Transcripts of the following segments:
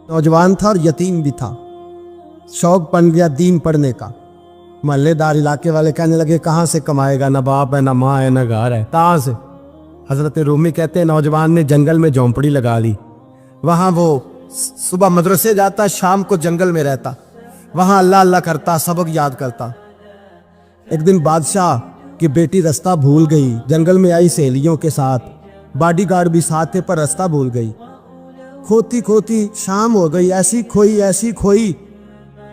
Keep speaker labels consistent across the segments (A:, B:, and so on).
A: नौजवान था और यतीम भी था। शौक बन गया दीन पढ़ने का। महल्लेदार इलाके वाले कहने लगे कहाँ से कमाएगा, ना बाप है, ना माँ है, ना घर है, कहाँ से। हजरत रूमी कहते हैं नौजवान ने जंगल में झोंपड़ी लगा ली। वहाँ वो सुबह मदरसे जाता, शाम को जंगल में रहता, वहाँ अल्लाह अल्लाह करता, सबक याद करता। एक दिन बादशाह की बेटी रास्ता भूल गई, जंगल में आई सहेलियों के साथ, बॉडीगार्ड भी साथ थे, पर रास्ता भूल गई। खोती खोती शाम हो गई, ऐसी खोई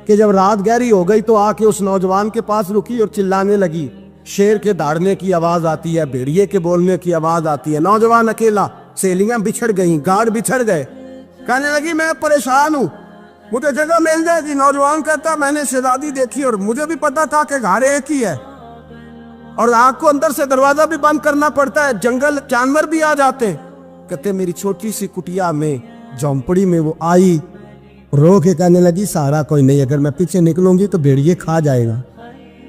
A: कि जब रात गहरी हो गई तो आके उस नौजवान के पास रुकी और चिल्लाने लगी। शेर के दहाड़ने की आवाज आती है, भेड़िए के बोलने की आवाज आती है। नौजवान अकेला, सहेलियां बिछड़ गई, गार्ड बिछड़ गए। कहने लगी मैं परेशान हूँ, मुझे जगह मिल जाएगी। नौजवान कहता मैंने शहजादी देखी और मुझे भी पता था कि घर एक ही है और आग को अंदर से दरवाजा भी बंद करना पड़ता है, जंगल जानवर भी आ जाते हैं। कहते मेरी छोटी सी कुटिया में, झोंपड़ी में वो आई, रो के कहने लगी सहारा कोई नहीं, अगर मैं पीछे निकलूंगी तो भेड़िए खा जाएगा।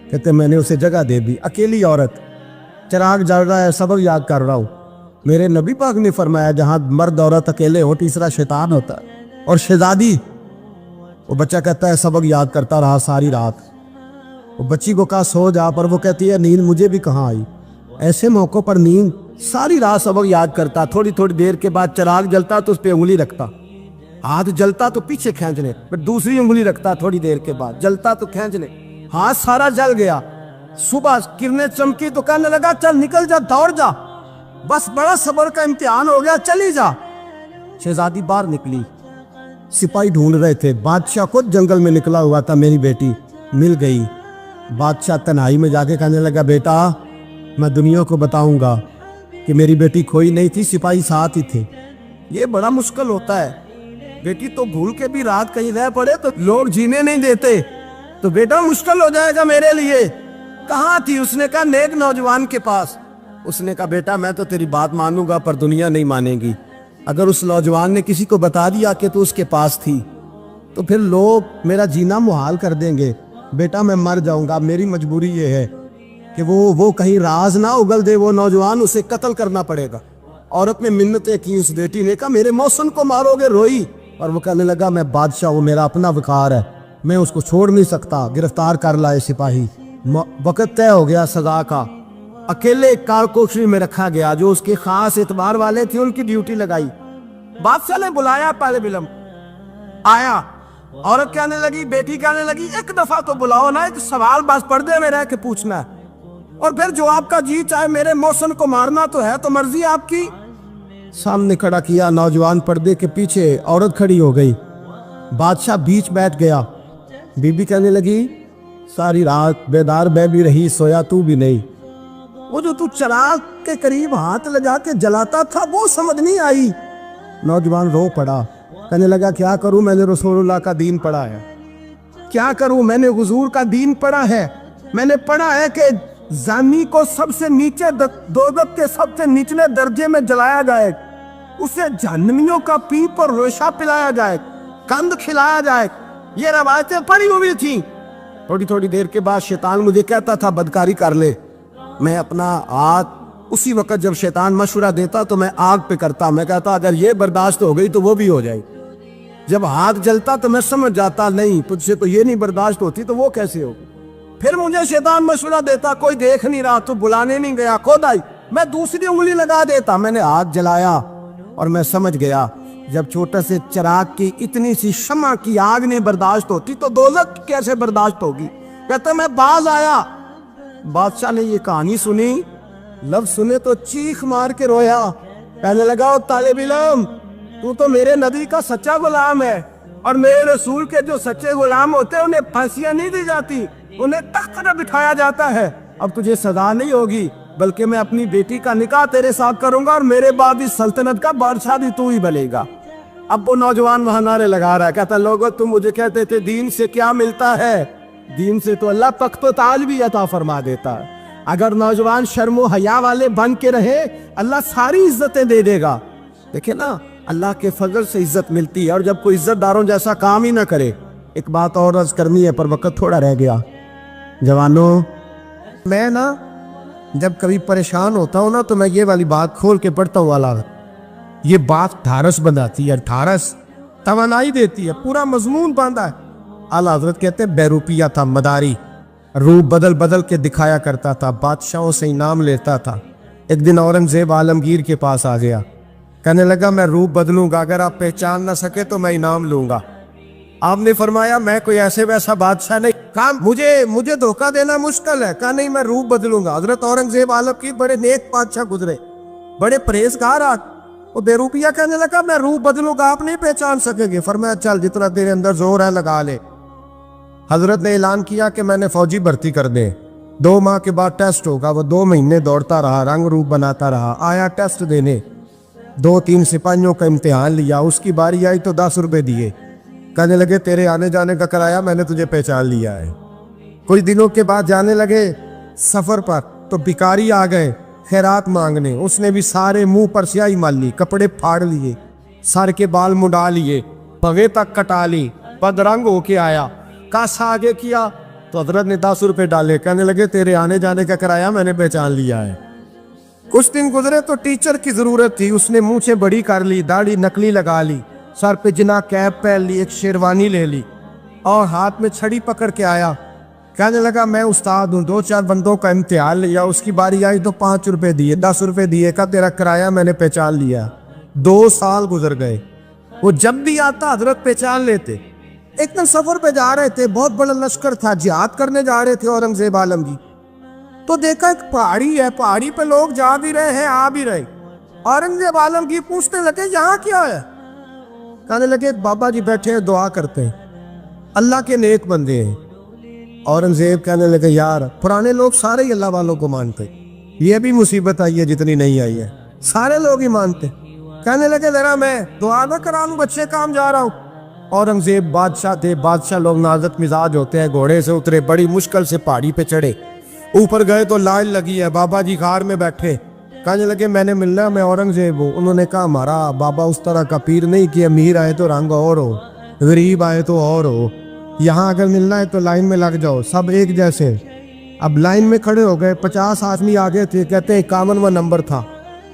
A: कहते मैंने उसे जगह दे दी। अकेली औरत, चिराग जल रहा है, सबक याद कर रहा हूँ। मेरे नबी पाक ने फरमाया जहां मर्द औरत अकेले हो तीसरा शैतान होता है। और शहजादी, वो बच्चा कहता है सबक याद करता रहा सारी रात। वो बच्ची को कहा सो जा, पर वो कहती है नींद मुझे भी कहाँ आई। ऐसे मौक़ों पर नींद, सारी रात सबक याद करता। थोड़ी थोड़ी देर के बाद चिराग जलता तो उस पर उंगली रखता, हाथ जलता तो पीछे खींच ले, फिर दूसरी उंगली रखता, थोड़ी देर के बाद जलता तो खींच ले, हाथ सारा जल गया। सुबह किरणें चमकी तो कहने लगा चल निकल जा, दौड़ जा, बस बड़ा सब्र का इम्तिहान हो गया, चली जा। शहजादी बाहर निकली, सिपाही ढूंढ रहे थे। बादशाह खुद जंगल में निकला हुआ था, मेरी बेटी मिल गई। बादशाह तन्हाई में जाके कहने लगा बेटा मैं दुनिया को बताऊंगा कि मेरी बेटी खोई नहीं थी, सिपाही साथ ही थे। ये बड़ा मुश्किल होता है, बेटी तो भूल के भी रात कहीं रह पड़े तो लोग जीने नहीं देते, तो बेटा मुश्किल हो जाएगा मेरे लिए। कहाँ थी? उसने कहा नेक नौजवान के पास। उसने कहा बेटा मैं तो तेरी बात मानूंगा पर दुनिया नहीं मानेगी। अगर उस नौजवान ने किसी को बता दिया कि तू उसके पास थी तो फिर लोग मेरा जीना मुहाल कर देंगे। बेटा मैं मर जाऊंगा, मेरी मजबूरी ये है कि वो कहीं राज ना उगल दे वो नौजवान, उसे कत्ल करना पड़ेगा। औरत ने मिन्नतें की, उस बेटी ने कहा मेरे मौसम को मारोगे, रोई। और वो कहने लगा मैं बादशाह, वो मेरा अपना वकार है, मैं उसको छोड़ नहीं सकता। गिरफ्तार कर लाए सिपाही। वक्त तय हो गया सजा का। अकेले कारकोशरी में रखा गया, जो उसके खास एतबार वाले थे उनकी ड्यूटी लगाई। बादशाह ने बुलाया, पहले बिलम आया। औरत कहने लगी, बेटी कहने लगी एक दफा तो बुलाओ ना, एक सवाल बस पर्दे में रह के पूछना है और फिर जो आपका जी चाहे, मेरे मौसम को मारना तो है, तो मर्जी आपकी। सामने खड़ा किया, नौजवान पर्दे के पीछे, औरत खड़ी हो गई। बादशाह बीच बैठ गया। बीबी कहने लगी सारी रात बेदार मैं भी रही, सोया तू भी नहीं। वो जो तू चिराग के करीब हाथ लगा के जलाता था वो समझ नहीं आई। नौजवान रो पड़ा, कहने लगा क्या करूं, मैंने रसूलुल्लाह का दीन पढ़ा है, क्या करूं, मैंने हुजूर का दीन पढ़ा है। मैंने पढ़ा है कि जानी को सबसे नीचे दोज़ख के सबसे निचले दर्जे में जलाया जाए, उसे जहन्नमियों का पीप और रेशा पिलाया जाए, कंद खिलाया जाए। ये रवायतें पड़ी हुई थी। थोड़ी थोड़ी देर के बाद शैतान मुझे कहता था बदकारी कर ले। मैं अपना हाथ उसी वक्त जब शैतान मशवरा देता तो मैं आग पे करता। मैं कहता अगर ये बर्दाश्त हो गई तो वो भी हो जाएगी। जब हाथ जलता तो मैं समझ जाता नहीं तुझसे तो ये नहीं बर्दाश्त होती तो वो कैसे होगी। फिर मुझे शैतान मशवरा देता कोई देख नहीं रहा तो बुलाने नहीं गया, खुद आई, मैं दूसरी उंगली लगा देता। मैंने हाथ जलाया और मैं समझ गया जब छोटे से चिराग की इतनी सी शमा की आग ने बर्दाश्त होती तो दोज़ख कैसे बर्दाश्त होगी। कहता मैं बाज आया। बादशाह ने ये कहानी सुनी, लफ्ज सुने तो चीख मार के रोया। कहने लगा तालिब इल्म तू तो मेरे नबी का सच्चा गुलाम है और मेरे रसूल के जो सच्चे गुलाम होते हैं उन्हें फांसियां नहीं दी जाती, उन्हें तख्त पर बिठाया जाता है। अब तुझे सजा नहीं होगी बल्कि मैं अपनी बेटी का निकाह तेरे साथ करूंगा और मेरे बाद इस सल्तनत का बादशाह भी तू ही बनेगा। अब वो नौजवान वहां नारे लगा रहा है, कहता लोगों तुम मुझे कहते थे दीन से क्या मिलता है, दीन से तो अल्लाह तख्त व ताज भी अता फरमा देता है। अगर नौजवान शर्म व हया वाले बन के रहे अल्लाह सारी इज्जतें दे देगा। देखे ना अल्लाह के फजल से इज्जत मिलती है और जब कोई इज्जतदारों जैसा काम ही ना करे। एक बात और अर्ज करनी है पर वक्त थोड़ा रह गया। जवानों मैं ना जब कभी परेशान होता हूँ ना तो मैं ये वाली बात खोल के पढ़ता हूँ। वाला ये बात ढारस बनाती है, ढारस توانائی دیتی ہے, پورا مضمون باندھا ہے. اعلیٰ حضرت کہتے ہیں بیروپیہ تھا, مداری, روح بدل بدل کے دکھایا کرتا تھا, بادشاہوں سے انعام لیتا تھا. ایک دن اورنگزیب عالمگیر کے پاس آ گیا, کہنے لگا میں روح بدلوں گا, اگر آپ پہچان نہ سکے تو میں انعام لوں گا. آپ نے فرمایا میں کوئی ایسے ویسا بادشاہ نہیں, کہا مجھے دھوکہ دینا مشکل ہے. کہا نہیں, میں روح بدلوں گا. حضرت اورنگزیب عالمگیر بڑے نیک بادشاہ گزرے, بڑے پرہیزگار. وہ بے روپیہ کہنے لگا میں روح بدلوں گا, آپ نہیں پہچان سکیں گے. فرمایا چل جتنا تیرے اندر زور ہے لگا لے. حضرت نے اعلان کیا کہ میں نے فوجی بھرتی کر دیں, 2 ماہ کے بعد ٹیسٹ ہوگا. وہ 2 مہینے دوڑتا رہا, رنگ روپ بناتا رہا, آیا ٹیسٹ دینے, 2-3 سپاہیوں کا امتحان لیا. اس کی باری آئی تو 10 روپے دیے, کہنے لگے تیرے آنے جانے کا کرایہ میں نے تجھے پہچان لیا ہے. کچھ دنوں کے بعد جانے لگے سفر پر, تو بھکاری آ گئے خیرات مانگنے. اس نے بھی سارے منہ پر سیاہی مال لی, کپڑے پھاڑ لیے, سر کے بال مڈا لیے, پگے تک کٹا لی, بدرنگ ہو کے آیا. کاسا آگے کیا تو حضرت نے 10 روپے ڈالے, کہنے لگے تیرے آنے جانے کا کرایہ میں نے پہچان لیا ہے. کچھ دن گزرے تو ٹیچر کی ضرورت تھی. اس نے منہ سے بڑی کر لی, داڑھی نکلی لگا لی, سر پہ جنا کیپ پہن لی, ایک شیروانی لے لی اور ہاتھ میں چھڑی پکڑ کے آیا. کہنے لگا میں استاد ہوں, 2-4 بندوں کا امتحان لیا, اس کی باری آئی تو 5 روپے دیے, 10 روپے دیے, کا تیرا کرایہ میں نے پہچان لیا. 2 سال گزر گئے. وہ جب بھی آتا حضرت پہچان لیتے. ایک دن سفر پہ جا رہے تھے, بہت بڑا لشکر تھا, جہاد کرنے جا رہے تھے اورنگزیب عالمگیر. تو دیکھا ایک پہاڑی ہے, پہاڑی پہ لوگ جا بھی رہے ہیں آ بھی رہے. اورنگزیب عالمگیر پوچھنے لگے یہاں کیا ہے؟ کہنے لگے بابا جی بیٹھے ہیں دعا کرتے ہیں, اللہ کے نیک بندے ہیں. اورنگزیب کہنے لگے یار پرانے لوگ سارے ہی اللہ والوں کو مانتے, یہ بھی مصیبت آئی ہے جتنی نہیں آئی ہے, سارے لوگ ہی مانتے. کہنے لگے ذرا میں دعا نہ کرا لوں, بچے کام جا رہا ہوں. اورنگزیب بادشاہ تھے, بادشاہ لوگ نازک مزاج ہوتے ہیں. گھوڑے سے اترے, بڑی مشکل سے پہاڑی پہ چڑھے, اوپر گئے تو لائن لگی ہے, بابا جی غار میں بیٹھے. کہنے لگے میں نے ملنا, میں اورنگزیب ہوں. انہوں نے کہا ہمارا بابا اس طرح کا پیر نہیں کہ امیر آئے تو رنگ اور ہو, غریب آئے تو اور ہو, یہاں اگر ملنا ہے تو لائن میں لگ جاؤ, سب ایک جیسے. اب لائن میں کھڑے ہو گئے, 50 آدمی آگے تھے, کہتے ہیں 51واں نمبر تھا.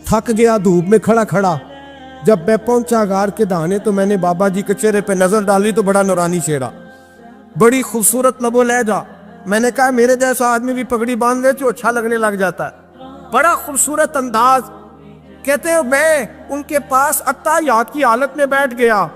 A: تھک گیا دھوپ میں کھڑا کھڑا. جب میں پہنچا غار کے دہانے تو میں نے بابا جی کے چہرے پہ نظر ڈالی تو بڑا نورانی چہرہ, بڑی خوبصورت لب و لہجہ. میں نے کہا میرے جیسا آدمی بھی پگڑی باندھ لے تو اچھا لگنے لگ جاتا ہے, بڑا خوبصورت انداز. کہتے ہیں میں ان کے پاس اتحیات کی حالت میں بیٹھ گیا.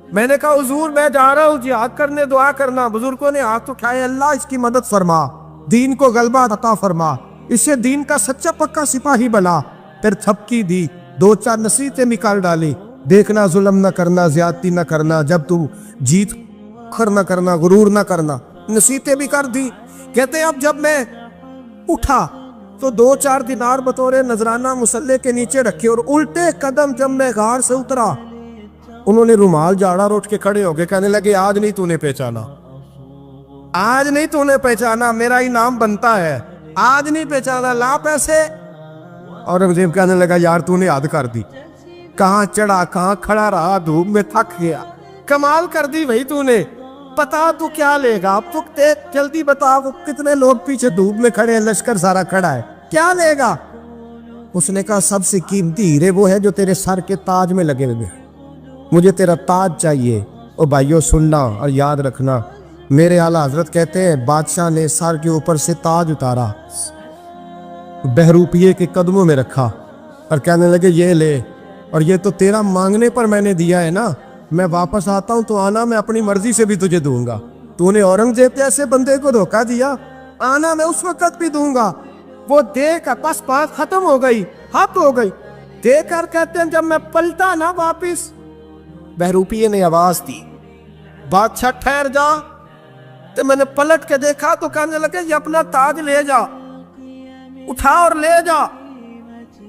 A: میں نے کہا حضور میں جا رہا ہوں جہاد کرنے, دعا کرنا. بزرگوں نے ہاتھ اٹھائے, اللہ اس کی مدد فرما, دین کو غلبہ عطا فرما, اسے دین کا سچا پکا سپاہی بنا. پھر تھپکی دی, 2-4 نصیحتیں نکال ڈالی. دیکھنا ظلم نہ کرنا, زیادتی نہ کرنا, جب تم جیت کر نہ کرنا, غرور نہ کرنا. نصیحتیں بھی کر دی. کہتے ہیں اب جب میں اٹھا تو 2-4 دینار بطور نذرانہ مسلح کے نیچے رکھے, اور الٹے قدم جب میں غار سے اترا انہوں نے رومال جاڑا اور اٹھ کے کھڑے ہو گئے. کہنے لگے آج نہیں تو نے پہچانا, آج نہیں تو نے پہچانا, میرا انعام بنتا ہے, آج نہیں پہچانا, لا پیسے. اورنگزیب کہنے لگا یار تو نے حد کر دی, کہاں چڑھا کہاں کھڑا رہا, دھوپ میں تھک گیا, کمال کر دی بھائی تو نے. پتا تو کیا لے گا, اب تو جلدی بتا, وہ کتنے لوگ پیچھے دھوپ میں کھڑے ہیں, لشکر سارا کھڑا ہے, کیا لے گا؟ اس نے کہا سب سے قیمتی ہیرے وہ ہے جو تیرے سر کے تاج میں لگے ہوئے, مجھے تیرا تاج چاہیے. او بھائیو سننا اور یاد رکھنا, میرے اعلیٰ حضرت کہتے ہیں بادشاہ نے سر کے اوپر سے تاج اتارا, بہروپیے کے قدموں میں رکھا اور کہنے لگے یہ لے, اور یہ تو تیرا مانگنے پر میں نے دیا ہے نا, میں واپس آتا ہوں تو آنا میں اپنی مرضی سے بھی تجھے دوں گا. تو نے اورنگزیب جیسے بندے کو دھوکہ دیا, آنا میں اس وقت بھی دوں گا. وہ دے کر بس بات ختم ہو گئی, حق ہو گئی. دے کر کہتے ہیں جب میں پلٹا نا واپس, بہروپیے نے آواز دی بادشاہ ٹھہر جا. تو میں نے پلٹ کے دیکھا تو کہنے لگے یہ اپنا تاج لے جا, اٹھا اور لے جا.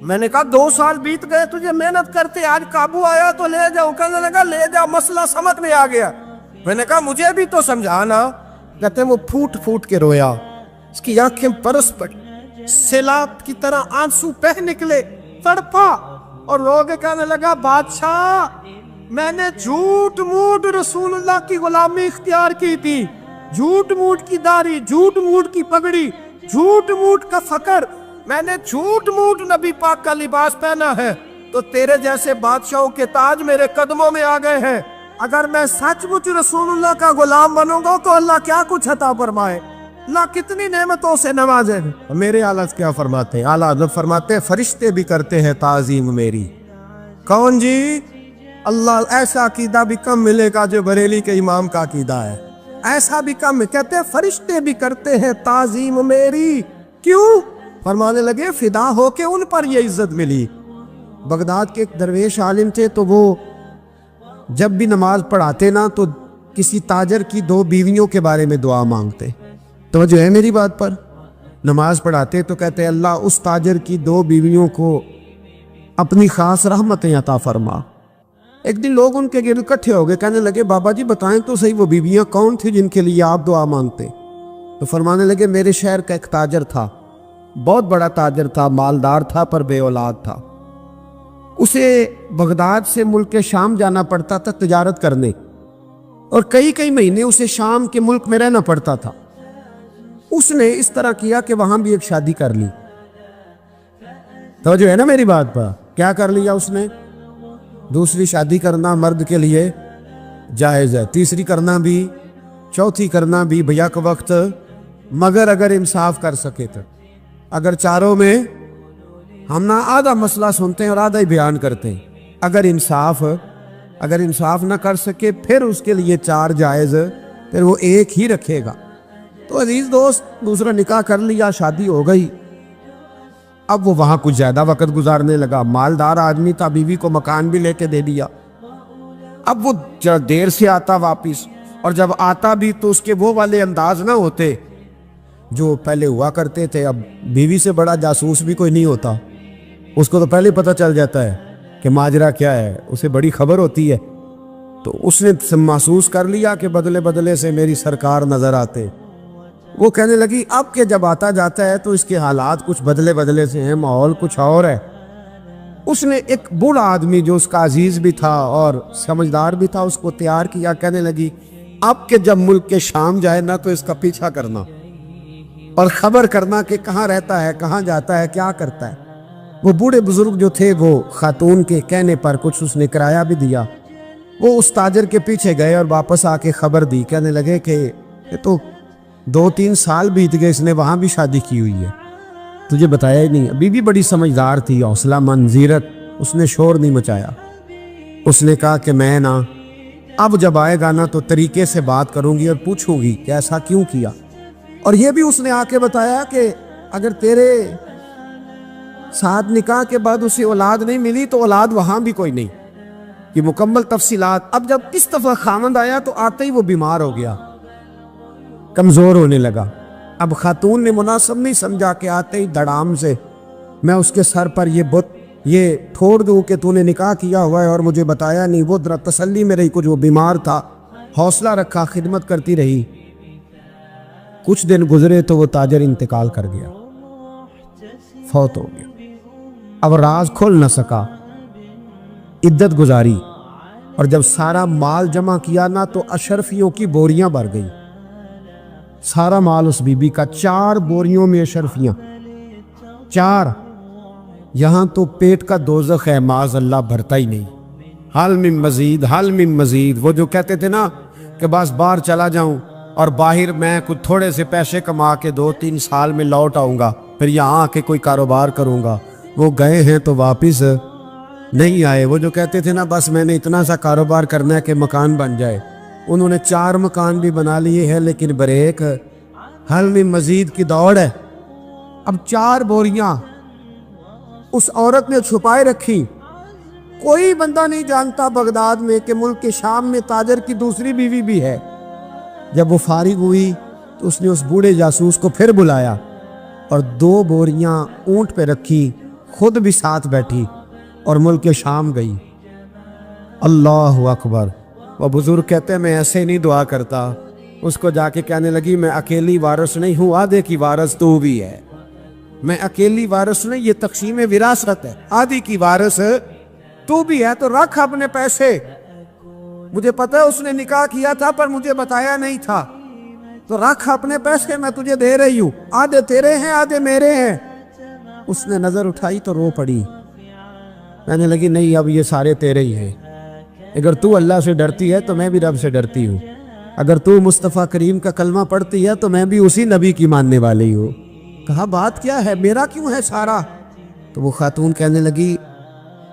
A: میں نے کہا 2 سال بیت گئے تجھے محنت کرتے, آج قابو آیا تو لے جاؤ. کہنے لگا لے جا, مسئلہ سمجھ میں آ گیا. میں نے کہا مجھے بھی تو سمجھانا. کہتے ہیں وہ پھوٹ پھوٹ کے رویا, اس کی آنکھیں برس پڑی, سیلاب کی طرح آنسو بہہ نکلے, تڑپا اور رو کے کہنے لگا بادشاہ میں نے جھوٹ موٹ رسول اللہ کی غلامی اختیار کی تھی, جھوٹ موٹ کی داڑھی, جھوٹ موٹ کی پگڑی, جھوٹ موٹ کا فقر, میں نے جھوٹ موٹ نبی پاک کا لباس پہنا ہے, تو تیرے جیسے بادشاہوں کے تاج میرے قدموں میں آ گئے ہیں. अगर मैं सचमुच रसूलुल्लाह का गुलाम बनूंगा तो अल्लाह क्या कुछ अता फरमाए, अल्लाह कितनी नेमतों से नवाजे। मेरे आला क्या फरमाते हैं, आला हज़रत फरमाते हैं फरिश्ते भी करते हैं ताज़ीम मेरी। कौन जी? अल्लाह। ऐसा अकीदा भी कम मिलेगा जो बरेली के इमाम का अकीदा है, ऐसा भी कम। कहते हैं फरिश्ते भी करते हैं ताज़ीम मेरी। क्यों? फरमाने लगे फिदा हो के उन पर ये इज्जत मिली। बगदाद के एक दरवेश आलिम थे, तो वो जब भी नमाज पढ़ाते ना तो किसी ताजर की 2 बीवियों के बारे में दुआ मांगते। तो जो है मेरी बात पर, नमाज पढ़ाते तो कहते अल्लाह उस ताजर की 2 बीवियों को अपनी खास रहमतें अता फरमा। एक दिन लोग उनके गिर्द इकट्ठे हो गए, कहने लगे बाबा जी बताएं तो सही वो बीवियां कौन थी जिनके लिए आप दुआ मांगते। तो फरमाने लगे मेरे शहर का एक ताजर था, बहुत बड़ा ताजर था, मालदार था पर बे औलाद था। उसे बगदाद से मुल्क के शाम जाना पड़ता था तिजारत करने, और कई कई महीने उसे शाम के मुल्क में रहना पड़ता था। उसने इस तरह किया कि वहां भी एक शादी कर ली। तो जो है ना मेरी बात पर, क्या कर लिया उसने? दूसरी शादी करना मर्द के लिए जायज़ है, तीसरी करना भी, चौथी करना भी भैया के वक्त, मगर अगर इंसाफ कर सके तो। अगर चारों में हम ना आधा मसला सुनते हैं और आधा ही बयान करते हैं, अगर इंसाफ ना कर सके फिर उसके लिए 4 जायज़, फिर वो एक ही रखेगा। तो अजीज दोस्त, दूसरा निकाह कर लिया, शादी हो गई। अब वो वहां कुछ ज्यादा वक्त गुजारने लगा, मालदार आदमी था, बीवी को मकान भी लेके दे दिया। अब वो देर से आता वापिस, और जब आता भी तो उसके वो वाले अंदाज ना होते जो पहले हुआ करते थे। अब बीवी से बड़ा जासूस भी कोई नहीं होता, उसको तो पहले पता चल जाता है कि माजरा क्या है, उसे बड़ी खबर होती है। तो उसने महसूस कर लिया कि बदले बदले से मेरी सरकार नजर आते। वो कहने लगी अब के जब आता जाता है तो इसके हालात कुछ बदले बदले से हैं, माहौल कुछ और है। उसने एक बूढ़ा आदमी जो उसका अजीज भी था और समझदार भी था उसको तैयार किया। कहने लगी अब के जब मुल्क के शाम जाए ना तो इसका पीछा करना और खबर करना कि कहाँ रहता है, कहाँ जाता है, क्या करता है। वो बूढ़े बुजुर्ग जो थे वो खातून के कहने पर कुछ उसने किराया भी दिया। वो उस ताजर के पीछे गए और वापस आके खबर दी। कहने लगे कि ये तो 2-3 साल बीत गए, इसने वहां भी शादी की हुई है, तुझे बताया ही नहीं। बीवी बड़ी समझदार थी, हौसला मंद, जीरत, उसने शोर नहीं मचाया। उसने कहा कि मैं ना अब जब आएगा ना तो तरीके से बात करूंगी और पूछूंगी कि ऐसा क्यों किया। और ये भी उसने आके बताया कि अगर तेरे साथ निकाह के बाद उसे औलाद नहीं मिली तो औलाद वहां भी कोई नहीं, कि मुकम्मल तफसीलात। अब जब इस दफा खामंद आया तो आते ही वो बीमार हो गया, कमजोर होने लगा। अब खातून ने मुनासिब नहीं समझा कि आते ही धड़ाम से मैं उसके सर पर ये ठोड़ दूं कि तूने निकाह किया हुआ है और मुझे बताया नहीं। वो जरा तसल्ली में रही, कुछ वो बीमार था, हौसला रखा, खिदमत करती रही। कुछ दिन गुजरे तो वो ताजर इंतकाल कर गया, फौत हो गया। अब राज खोल न सका, इद्दत गुजारी, और जब सारा माल जमा किया ना तो अशरफियों की बोरियां भर गई। सारा माल उस बीबी का, 4 बोरियों में अशरफियां, 4। यहां तो पेट का दोज़ख है, माज अल्लाह भरता ही नहीं। हाल में मजीद, हाल में मजीद। वो जो कहते थे ना कि बस बाहर चला जाऊं और बाहर मैं कुछ थोड़े से पैसे कमा के 2-3 साल में लौट आऊंगा, फिर यहाँ आके कोई कारोबार करूंगा, वो गए हैं तो वापिस नहीं आए। वो जो कहते थे ना बस मैंने इतना सा कारोबार करना है कि मकान बन जाए, उन्होंने 4 मकान भी बना लिए हैं, लेकिन ब्रेक हल में मजीद की दौड़ है। अब 4 बोरियां उस औरत ने छुपाए रखी। कोई बंदा नहीं जानता बगदाद में कि मुल्क के शाम में ताजर की दूसरी बीवी भी है। जब वो फारिग हुई तो उसने उस बूढ़े जासूस को फिर बुलाया और 2 बोरियां ऊंट पे रखी, खुद भी साथ बैठी और मुल्क के शाम गई। अल्लाह अकबर। वो बुजुर्ग कहते हैं मैं ऐसे नहीं दुआ करता। उसको जाके कहने लगी मैं अकेली वारिस नहीं हूँ, आधे की वारिस तू भी है। मैं अकेली वारिस नहीं, ये तक़सीम विरासत है, आधी की वारिस तू भी है। तो रख अपने पैसे, मुझे पता है उसने निकाह किया था पर मुझे बताया नहीं था, तो रख अपने पैसे, मैं तुझे दे रही हूँ, आधे तेरे हैं आधे मेरे हैं। उसने नजर उठाई तो रो पड़ी, कहने लगी नहीं अब ये सारे तेरे ही हैं। اگر تو اللہ سے ڈرتی ہے تو میں بھی رب سے ڈرتی ہوں، اگر تو مصطفیٰ کریم کا کلمہ پڑھتی ہے تو میں بھی اسی نبی کی ماننے والی ہوں۔ کہا بات کیا ہے، میرا کیوں ہے سارا؟ تو وہ خاتون کہنے لگی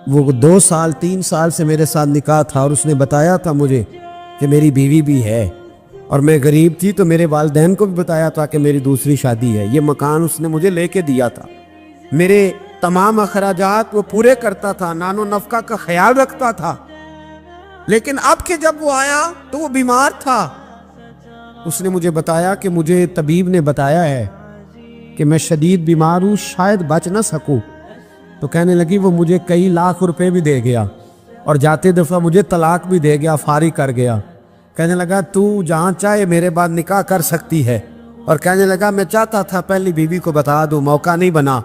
A: وہ 2 سال 3 سال سے میرے ساتھ نکاح تھا اور اس نے بتایا تھا مجھے کہ میری بیوی بھی ہے، اور میں غریب تھی تو میرے والدین کو بھی بتایا تھا کہ میری دوسری شادی ہے۔ یہ مکان اس نے مجھے لے کے دیا تھا، میرے تمام اخراجات وہ پورے کرتا تھا، نان و نفقہ کا خیال رکھتا تھا، لیکن اب کہ جب وہ آیا تو وہ بیمار تھا۔ اس نے مجھے بتایا کہ مجھے طبیب نے بتایا ہے کہ میں شدید بیمار ہوں، شاید بچ نہ سکوں۔ تو کہنے لگی وہ مجھے کئی لاکھ روپے بھی دے گیا اور جاتے دفعہ مجھے طلاق بھی دے گیا، فارغ کر گیا۔ کہنے لگا تو جہاں چاہے میرے بعد نکاح کر سکتی ہے، اور کہنے لگا میں چاہتا تھا پہلی بیوی کو بتا دوں، موقع نہیں بنا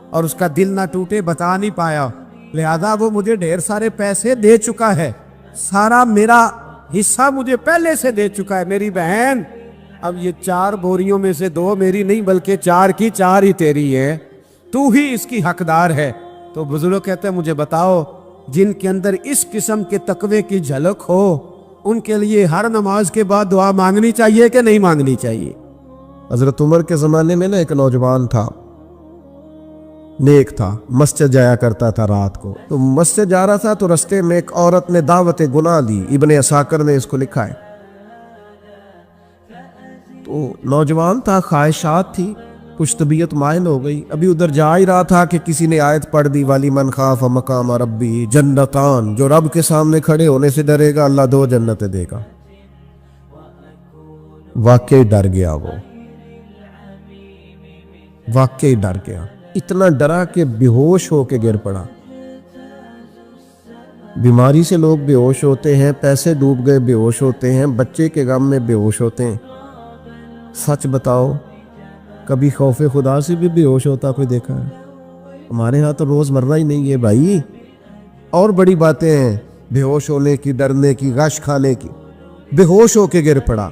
A: اور اس کا دل نہ ٹوٹے، بتا نہیں پایا، لہذا وہ مجھے ڈھیر سارے پیسے دے چکا ہے، سارا میرا حصہ مجھے پہلے سے دے چکا ہے۔ میری بہن اب یہ 4 بوریوں میں سے 2 میری نہیں بلکہ 4 کی 4 ہی تیری ہے، تو ہی اس کی حقدار ہے۔ تو بزرگ کہتے ہیں مجھے بتاؤ جن کے اندر اس قسم کے تقوی کی جھلک ہو ان کے لیے ہر نماز کے بعد دعا مانگنی چاہیے کہ نہیں مانگنی چاہیے؟ حضرت عمر کے زمانے میں نا ایک نوجوان تھا، نیک تھا، مسجد جایا کرتا تھا رات کو۔ تو مسجد جا رہا تھا تو رستے میں ایک عورت نے دعوت گناہ دی، ابن عساکر نے اس کو لکھا ہے۔ تو نوجوان تھا، خواہشات تھی، کچھ طبیعت مائل ہو گئی، ابھی ادھر جا ہی رہا تھا کہ کسی نے آیت پڑھ دی والی من خاف مقام ربی جنتان، جو رب کے سامنے کھڑے ہونے سے ڈرے گا اللہ 2 جنتیں دے گا۔ واقعی ڈر گیا، وہ واقعی ڈر گیا، اتنا ڈرا کہ بے ہوش ہو کے گر پڑا۔ بیماری سے لوگ بے ہوش ہوتے ہیں، پیسے ڈوب گئے بے ہوش ہوتے ہیں، بچے کے غم میں بے ہوش ہوتے ہیں۔ سچ بتاؤ کبھی خوف خدا سے بھی بے ہوش ہوتا کوئی دیکھا ہے؟ ہمارے ہاں تو روز مرہ ہی نہیں ہے بھائی، اور بڑی باتیں ہیں بے ہوش ہونے کی، ڈرنے کی، غش کھانے کی۔ بے ہوش ہو کے گر پڑا،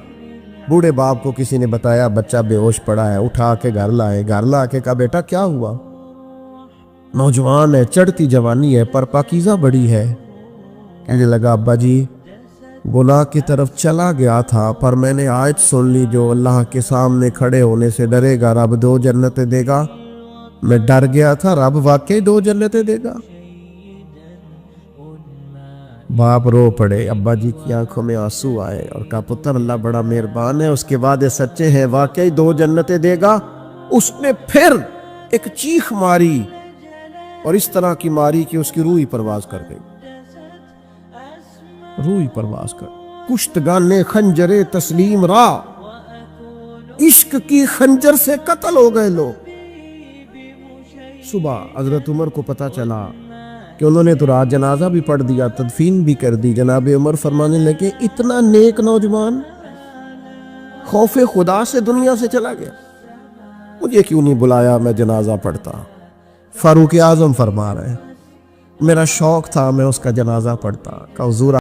A: بوڑھے باپ کو کسی نے بتایا بچہ بے ہوش پڑا ہے، اٹھا کے گھر لائے، گھر لا کے کہا بیٹا کیا ہوا؟ نوجوان ہے، چڑھتی جوانی ہے پر پاکیزہ بڑی ہے۔ کہنے لگا ابا جی گناہ کی طرف چلا گیا تھا پر میں نے آیت سن لی جو اللہ کے سامنے کھڑے ہونے سے ڈرے گا رب 2 جنتیں دے گا، میں ڈر گیا تھا، رب واقعی 2 جنتیں دے گا۔ باپ رو پڑے، ابا جی کی آنکھوں میں آنسو آئے اور کہا پتر اللہ بڑا مہربان ہے، اس کے وعدے سچے ہیں، واقعی 2 جنتیں دے گا۔ اس نے پھر ایک چیخ ماری اور اس طرح کی ماری کہ اس کی روح ہی پرواز کر گئی، روح پرواز کر۔ کشتگان خنجر تسلیم را، عشق کی خنجر سے قتل ہو گئے لوگ۔ صبح حضرت عمر کو پتا چلا کہ انہوں نے تو رات جنازہ بھی پڑھ دیا، تدفین بھی کر دی۔ جناب عمر فرمانے لگے اتنا نیک نوجوان خوف خدا سے دنیا سے چلا گیا، مجھے کیوں نہیں بلایا میں جنازہ پڑھتا؟ فاروق اعظم فرما رہے ہیں میرا شوق تھا میں اس کا جنازہ پڑھتا۔ کہ حضور